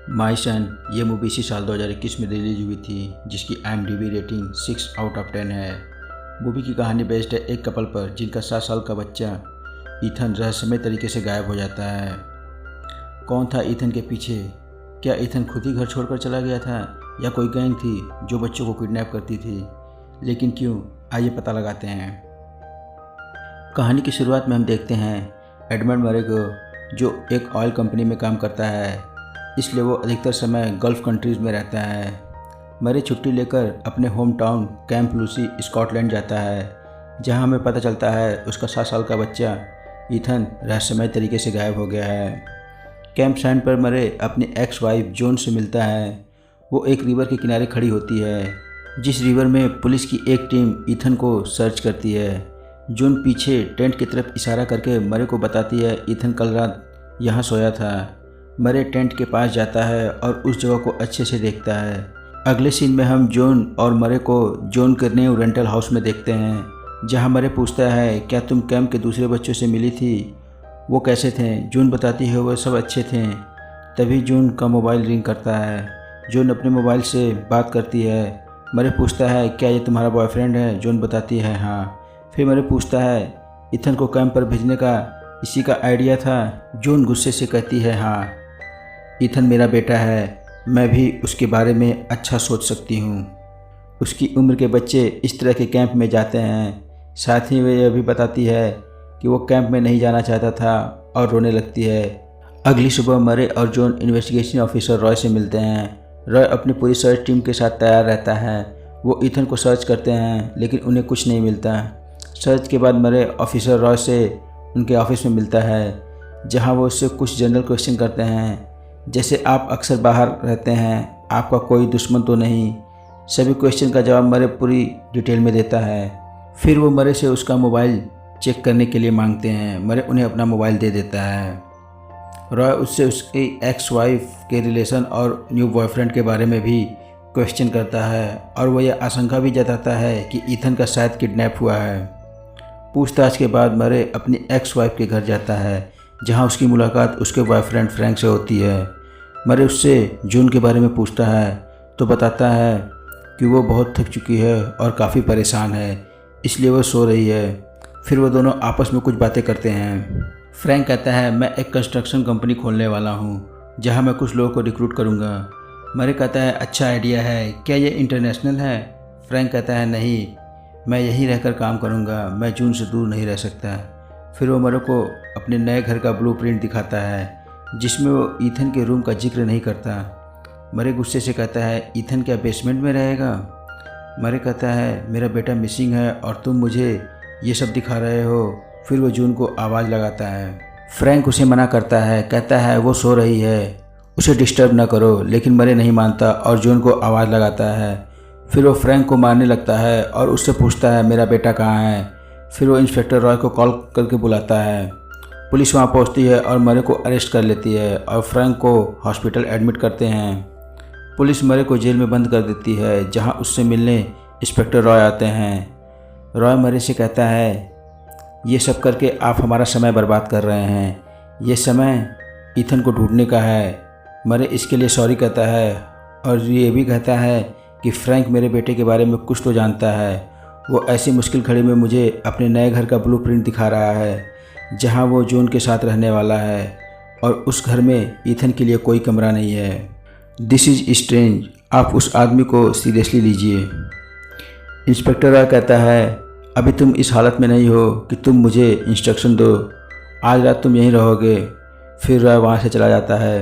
माई सन ये मूवी इसी साल 2021 में रिलीज हुई थी, जिसकी IMDb रेटिंग 6 आउट ऑफ 10 है। मूवी की कहानी बेस्ड है एक कपल पर जिनका 7 साल का बच्चा ईथन रहस्यमय तरीके से गायब हो जाता है। कौन था ईथन के पीछे? क्या ईथन खुद ही घर छोड़कर चला गया था या कोई गैंग थी जो बच्चों को किडनैप करती थी? लेकिन क्यों, आइए पता लगाते हैं। कहानी की शुरुआत में हम देखते हैं एडमंड मरे को, जो एक ऑयल कंपनी में काम करता है, इसलिए वो अधिकतर समय गल्फ कंट्रीज़ में रहता है। मरे छुट्टी लेकर अपने home town camp Lucy Scotland जाता है, जहां हमें पता चलता है उसका 7 साल का बच्चा ईथन रहस्यमय तरीके से गायब हो गया है। कैंप साइट पर मरे अपनी एक्स वाइफ जोन से मिलता है। वो एक रिवर के किनारे खड़ी होती है, जिस रिवर में पुलिस की एक टीम ईथन को सर्च करती है। जोन पीछे टेंट की तरफ इशारा करके मरे को बताती है ईथन कल रात यहाँ सोया था। मरे टेंट के पास जाता है और उस जगह को अच्छे से देखता है। अगले सीन में हम जोन और मरे को जोन के न्यू रेंटल हाउस में देखते हैं, जहाँ मरे पूछता है क्या तुम कैंप के दूसरे बच्चों से मिली थी, वो कैसे थे? जोन बताती है वो सब अच्छे थे। तभी जोन का मोबाइल रिंग करता है। जोन अपने मोबाइल से बात करती है। मरे पूछता है क्या ये तुम्हारा बॉयफ्रेंड है? जोन बताती है हाँ। फिर मरे पूछता है ईथन को कैंप पर भेजने का इसी का आइडिया था? जोन गुस्से से कहती है हाँ, ईथन मेरा बेटा है, मैं भी उसके बारे में अच्छा सोच सकती हूँ। उसकी उम्र के बच्चे इस तरह के कैंप में जाते हैं। साथ ही वह यह भी बताती है कि वो कैंप में नहीं जाना चाहता था और रोने लगती है। अगली सुबह मरे और जॉन इन्वेस्टिगेशन ऑफिसर रॉय से मिलते हैं। रॉय अपनी पूरी सर्च टीम के साथ तैयार रहता है। वो ईथन को सर्च करते हैं, लेकिन उन्हें कुछ नहीं मिलता। सर्च के बाद मरे ऑफिसर रॉय से उनके ऑफिस में मिलता है, जहां वो उससे कुछ जनरल क्वेश्चन करते हैं, जैसे आप अक्सर बाहर रहते हैं, आपका कोई दुश्मन तो नहीं? सभी क्वेश्चन का जवाब मरे पूरी डिटेल में देता है। फिर वो मरे से उसका मोबाइल चेक करने के लिए मांगते हैं। मरे उन्हें अपना मोबाइल दे देता है। रॉय उससे उसकी एक्स वाइफ के रिलेशन और न्यू बॉयफ्रेंड के बारे में भी क्वेश्चन करता है, और वह यह आशंका भी जताता है कि ईथन का शायद किडनैप हुआ है। पूछताछ के बाद मरे अपनी एक्स वाइफ के घर जाता है, जहां उसकी मुलाकात उसके बॉयफ्रेंड फ्रैंक से होती है। मरे उससे जून के बारे में पूछता है तो बताता है कि वो बहुत थक चुकी है और काफ़ी परेशान है, इसलिए वो सो रही है। फिर वो दोनों आपस में कुछ बातें करते हैं। फ्रैंक कहता है मैं एक कंस्ट्रक्शन कंपनी खोलने वाला हूँ, जहाँ मैं कुछ लोगों को रिक्रूट करूँगा। मरे कहता है अच्छा आइडिया है, क्या ये इंटरनेशनल है? फ्रैंक कहता है नहीं, मैं यहीं रहकर काम करूँगा, मैं जून से दूर नहीं रह सकता। फिर वो मरे को अपने नए घर का ब्लूप्रिंट दिखाता है, जिसमें वो ईथन के रूम का जिक्र नहीं करता। मरे गुस्से से कहता है ईथन क्या बेसमेंट में रहेगा? मरे कहता है मेरा बेटा मिसिंग है और तुम मुझे ये सब दिखा रहे हो। फिर वो जून को आवाज़ लगाता है। फ्रैंक उसे मना करता है, कहता है वो सो रही है, उसे डिस्टर्ब ना करो, लेकिन मरे नहीं मानता और जून को आवाज़ लगाता है। फिर वो फ्रैंक को मारने लगता है और उससे पूछता है मेरा बेटा कहाँ है? फिर वो इंस्पेक्टर रॉय को कॉल करके बुलाता है। पुलिस वहाँ पहुँचती है और मरे को अरेस्ट कर लेती है और फ्रैंक को हॉस्पिटल एडमिट करते हैं। पुलिस मरे को जेल में बंद कर देती है, जहाँ उससे मिलने इंस्पेक्टर रॉय आते हैं। रॉय मरे से कहता है ये सब करके आप हमारा समय बर्बाद कर रहे हैं, ये समय ईथन को ढूंढने का है। मरे इसके लिए सॉरी कहता है और ये भी कहता है कि फ्रैंक मेरे बेटे के बारे में कुछ तो जानता है। वो ऐसी मुश्किल घड़ी में मुझे अपने नए घर का ब्लूप्रिंट दिखा रहा है, जहां वो जून के साथ रहने वाला है, और उस घर में ईथन के लिए कोई कमरा नहीं है। दिस इज़ स्ट्रेंज, आप उस आदमी को सीरियसली लीजिए। इंस्पेक्टर रॉय कहता है अभी तुम इस हालत में नहीं हो कि तुम मुझे इंस्ट्रक्शन दो, आज रात तुम यहीं रहोगे। फिर रॉय वहाँ से चला जाता है।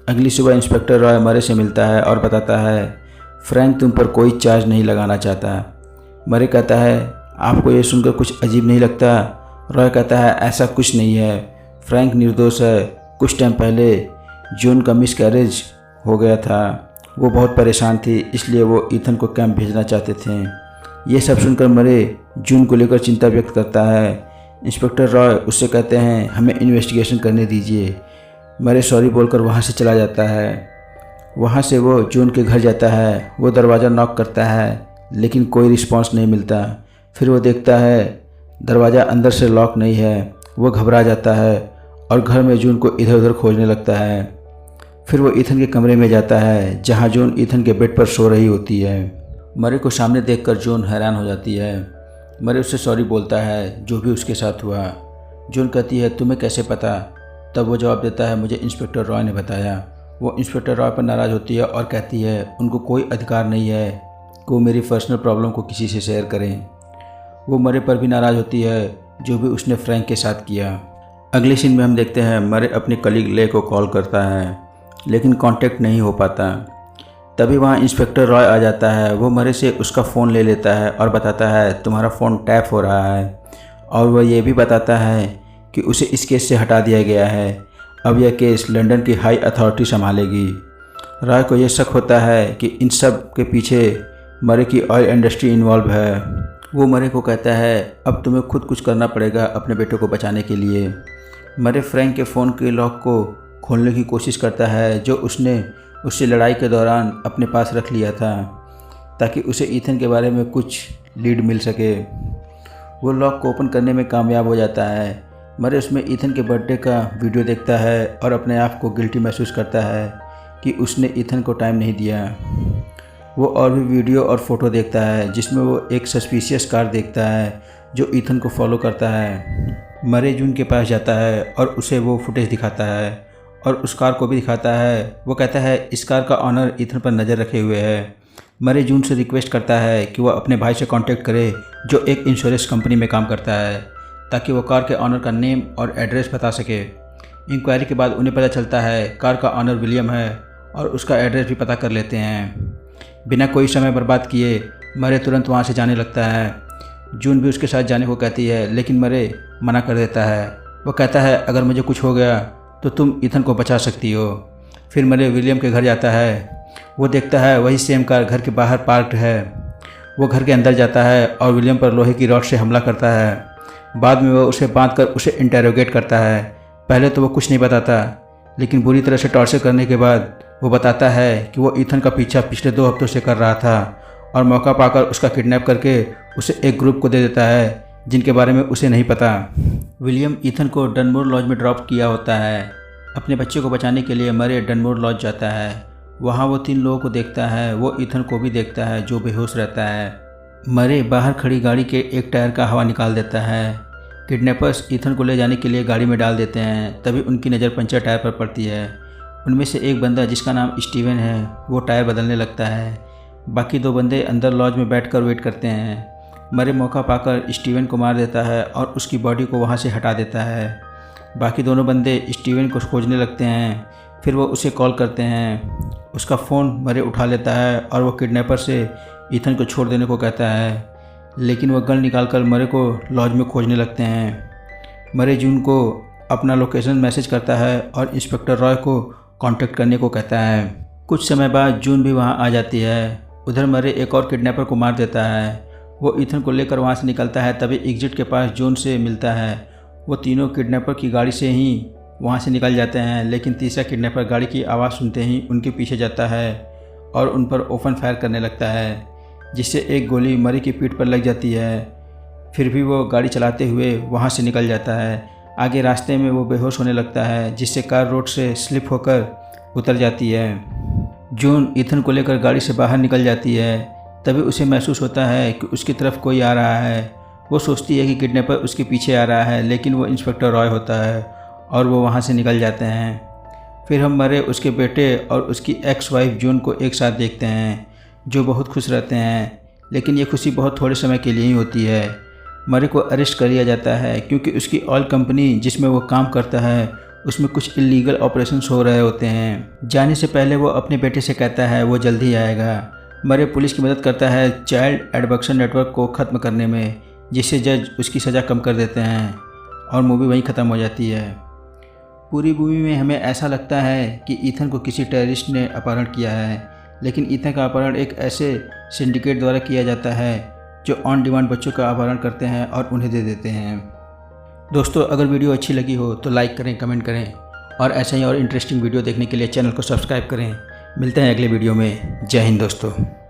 अगली सुबह इंस्पेक्टर रॉय मरे से मिलता है और बताता है फ्रैंक तुम पर कोई चार्ज नहीं लगाना चाहता। मरे कहता है आपको ये सुनकर कुछ अजीब नहीं लगता? रॉय कहता है ऐसा कुछ नहीं है, फ्रैंक निर्दोष है। कुछ टाइम पहले जून का मिसकैरेज हो गया था, वो बहुत परेशान थी, इसलिए वो ईथन को कैंप भेजना चाहते थे। ये सब सुनकर मरे जून को लेकर चिंता व्यक्त करता है। इंस्पेक्टर रॉय उससे कहते हैं हमें इन्वेस्टिगेशन करने दीजिए। मरे सॉरी बोलकर वहाँ से चला जाता है। वहाँ से वो जून के घर जाता है। वो दरवाज़ा नॉक करता है, लेकिन कोई रिस्पांस नहीं मिलता। फिर वो देखता है दरवाज़ा अंदर से लॉक नहीं है। वो घबरा जाता है और घर में जून को इधर उधर खोजने लगता है। फिर वो ईथन के कमरे में जाता है जहाँ जून ईथन के बेड पर सो रही होती है। मरे को सामने देखकर जून हैरान हो जाती है। मरे उससे सॉरी बोलता है जो भी उसके साथ हुआ। जून कहती है तुम्हें कैसे पता? तब वो जवाब देता है मुझे इंस्पेक्टर रॉय ने बताया। वो इंस्पेक्टर रॉय पर नाराज़ होती है और कहती है उनको कोई अधिकार नहीं है कि वो मेरी पर्सनल प्रॉब्लम को किसी से शेयर करें। वो मरे पर भी नाराज़ होती है जो भी उसने फ्रैंक के साथ किया। अगले सीन में हम देखते हैं मरे अपने कलीग ले को कॉल करता है लेकिन कांटेक्ट नहीं हो पाता। तभी वहाँ इंस्पेक्टर रॉय आ जाता है। वो मरे से उसका फ़ोन ले लेता है और बताता है तुम्हारा फ़ोन टैप हो रहा है, और वह ये भी बताता है कि उसे इस केस से हटा दिया गया है। अब यह केस लंदन की हाई अथॉरिटी संभालेगी। रॉय को यह शक होता है कि इन सब के पीछे मरे की ऑयल इंडस्ट्री इन्वॉल्व है। वो मरे को कहता है अब तुम्हें खुद कुछ करना पड़ेगा अपने बेटे को बचाने के लिए। मरे फ्रैंक के फ़ोन के लॉक को खोलने की कोशिश करता है जो उसने उससे लड़ाई के दौरान अपने पास रख लिया था ताकि उसे ईथन के बारे में कुछ लीड मिल सके। वो लॉक को ओपन करने में कामयाब हो जाता है। मरे उसमें ईथन के बर्थडे का वीडियो देखता है और अपने आप को गिल्टी महसूस करता है कि उसने ईथन को टाइम नहीं दिया। वो और भी वीडियो और फ़ोटो देखता है जिसमें वो एक सस्पिशियस कार देखता है जो ईथन को फॉलो करता है। मरे जून के पास जाता है और उसे वो फुटेज दिखाता है और उस कार को भी दिखाता है। वो कहता है इस कार का ऑनर ईथन पर नज़र रखे हुए है। मरे जून से रिक्वेस्ट करता है कि वह अपने भाई से कांटेक्ट करे जो एक इंश्योरेंस कंपनी में काम करता है ताकि वो कार के ऑनर का नेम और एड्रेस बता सके। इंक्वायरी के बाद उन्हें पता चलता है कार का ऑनर विलियम है और उसका एड्रेस भी पता कर लेते हैं। बिना कोई समय बर्बाद किए मरे तुरंत वहाँ से जाने लगता है। जून भी उसके साथ जाने को कहती है लेकिन मरे मना कर देता है। वो कहता है अगर मुझे कुछ हो गया तो तुम ईथन को बचा सकती हो। फिर मरे विलियम के घर जाता है। वो देखता है वही सेम कार घर के बाहर पार्क्ड है। वो घर के अंदर जाता है और विलियम पर लोहे की रॉड से हमला करता है। बाद में वो उसे बांधकर उसे इंटेरोगेट करता है। पहले तो वो कुछ नहीं बताता लेकिन बुरी तरह से टॉर्चर करने के बाद वो बताता है कि वो ईथन का पीछा पिछले 2 हफ्तों से कर रहा था और मौका पाकर उसका किडनैप करके उसे एक ग्रुप को दे देता है जिनके बारे में उसे नहीं पता। विलियम ईथन को डनमोर लॉज में ड्रॉप किया होता है। अपने बच्चे को बचाने के लिए मरे डनमोर लॉज जाता है। वहाँ वो 3 लोगों को देखता है। वो ईथन को भी देखता है जो बेहोश रहता है। मरे बाहर खड़ी गाड़ी के एक टायर का हवा निकाल देता है। किडनैपर्स ईथन को ले जाने के लिए गाड़ी में डाल देते हैं। तभी उनकी नज़र पंचर टायर पर पड़ती है। उनमें से एक बंदा जिसका नाम स्टीवन है वो टायर बदलने लगता है। बाकी 2 बंदे अंदर लॉज में बैठकर वेट करते हैं। मरे मौका पाकर स्टीवन को मार देता है और उसकी बॉडी को वहाँ से हटा देता है। बाकी दोनों बंदे स्टीवन को खोजने लगते हैं। फिर वो उसे कॉल करते हैं। उसका फ़ोन मरे उठा लेता है और वो किडनैपर से ईथन को छोड़ देने को कहता है लेकिन वह गन निकालकर मरे को लॉज में खोजने लगते हैं। मरे जून को अपना लोकेशन मैसेज करता है और इंस्पेक्टर रॉय को कांटेक्ट करने को कहता है। कुछ समय बाद जून भी वहाँ आ जाती है। उधर मरे एक और किडनैपर को मार देता है। वो ईथन को लेकर वहाँ से निकलता है। तभी एग्जिट के पास जून से मिलता है। वो तीनों किडनैपर की गाड़ी से ही वहाँ से निकल जाते हैं लेकिन तीसरा किडनैपर गाड़ी की आवाज़ सुनते ही उनके पीछे जाता है और उन पर ओपन फायर करने लगता है जिससे एक गोली मरे की पीठ पर लग जाती है। फिर भी वो गाड़ी चलाते हुए वहाँ से निकल जाता है। आगे रास्ते में वो बेहोश होने लगता है जिससे कार रोड से स्लिप होकर उतर जाती है। जून ईथन को लेकर गाड़ी से बाहर निकल जाती है। तभी उसे महसूस होता है कि उसकी तरफ कोई आ रहा है। वो सोचती है कि किडनैपर उसके पीछे आ रहा है लेकिन वो इंस्पेक्टर रॉय होता है और वो वहाँ से निकल जाते हैं। फिर हम मरे उसके बेटे और उसकी एक्स वाइफ जून को एक साथ देखते हैं जो बहुत खुश रहते हैं लेकिन ये खुशी बहुत थोड़े समय के लिए ही होती है। मरे को अरेस्ट कर लिया जाता है क्योंकि उसकी ऑयल कंपनी जिसमें वो काम करता है उसमें कुछ इलीगल ऑपरेशंस हो रहे होते हैं। जाने से पहले वो अपने बेटे से कहता है वो जल्दी आएगा। मरे पुलिस की मदद करता है चाइल्ड एडबक्शन नेटवर्क को ख़त्म करने में जिससे जज उसकी सज़ा कम कर देते हैं और मूवी वहीं ख़त्म हो जाती है। पूरी मूवी में हमें ऐसा लगता है कि ईथन को किसी टेररिस्ट ने अपहरण किया है लेकिन ईथन का अपहरण एक ऐसे सिंडिकेट द्वारा किया जाता है जो ऑन डिमांड बच्चों का अपहरण करते हैं और उन्हें दे देते हैं। दोस्तों अगर वीडियो अच्छी लगी हो तो लाइक करें, कमेंट करें और ऐसे ही और इंटरेस्टिंग वीडियो देखने के लिए चैनल को सब्सक्राइब करें। मिलते हैं अगले वीडियो में। जय हिंद दोस्तों।